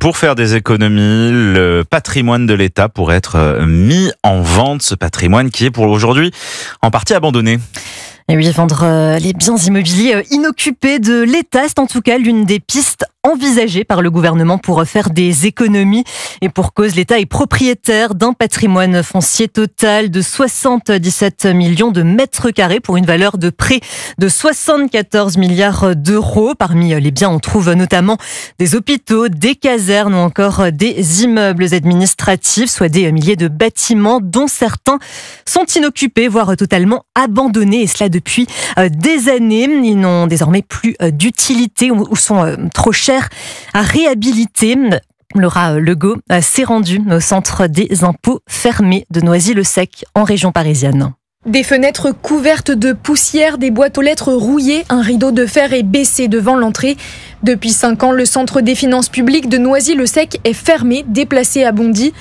pour faire des économies, le patrimoine de l'État pourrait être mis en vente, ce patrimoine qui est pour aujourd'hui en partie abandonné. Et oui, vendre les biens immobiliers inoccupés de l'État, c'est en tout cas l'une des pistes envisagées par le gouvernement pour faire des économies. Et pour cause, l'État est propriétaire d'un patrimoine foncier total de 77 millions de mètres carrés pour une valeur de près de 74 milliards d'euros. Parmi les biens, on trouve notamment des hôpitaux, des casernes ou encore des immeubles administratifs, soit des milliers de bâtiments dont certains sont inoccupés, voire totalement abandonnés. Et cela depuis des années. Ils n'ont désormais plus d'utilité ou sont trop chers à réhabiliter. Laura Legault s'est rendue au centre des impôts fermés de Noisy-le-Sec en région parisienne. Des fenêtres couvertes de poussière, des boîtes aux lettres rouillées, un rideau de fer est baissé devant l'entrée. Depuis 5 ans, le centre des finances publiques de Noisy-le-Sec est fermé, déplacé à Bondy.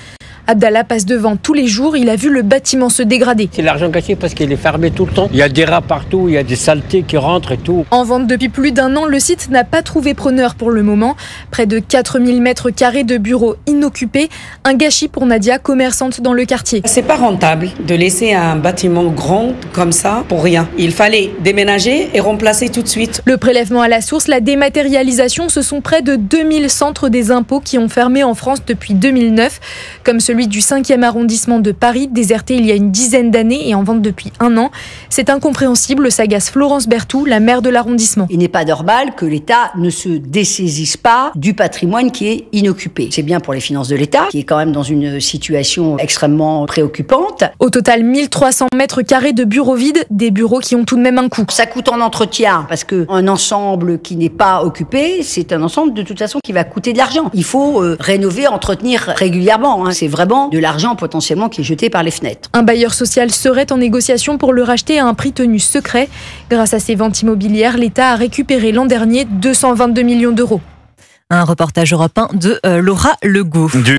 Abdallah passe devant tous les jours, il a vu le bâtiment se dégrader. C'est l'argent gâché parce qu'il est fermé tout le temps. Il y a des rats partout, il y a des saletés qui rentrent et tout. En vente depuis plus d'1 an, le site n'a pas trouvé preneur pour le moment. Près de 4000 mètres carrés de bureaux inoccupés. Un gâchis pour Nadia, commerçante dans le quartier. C'est pas rentable de laisser un bâtiment grand comme ça pour rien. Il fallait déménager et remplacer tout de suite. Le prélèvement à la source, la dématérialisation, ce sont près de 2000 centres des impôts qui ont fermé en France depuis 2009. Comme celui du 5e arrondissement de Paris, déserté il y a une dizaine d'années et en vente depuis 1 an. C'est incompréhensible, s'agace Florence Berthoud, la maire de l'arrondissement. Il n'est pas normal que l'État ne se dessaisisse pas du patrimoine qui est inoccupé. C'est bien pour les finances de l'État, qui est quand même dans une situation extrêmement préoccupante. Au total, 1300 mètres carrés de bureaux vides, des bureaux qui ont tout de même un coût. Ça coûte en entretien, parce qu'un ensemble qui n'est pas occupé, c'est un ensemble de toute façon qui va coûter de l'argent. Il faut rénover, entretenir régulièrement. C'est vraiment de l'argent potentiellement qui est jeté par les fenêtres. Un bailleur social serait en négociation pour le racheter à un prix tenu secret. Grâce à ces ventes immobilières, l'État a récupéré l'an dernier 222 millions d'euros. Un reportage Europe 1 de Laura Legault.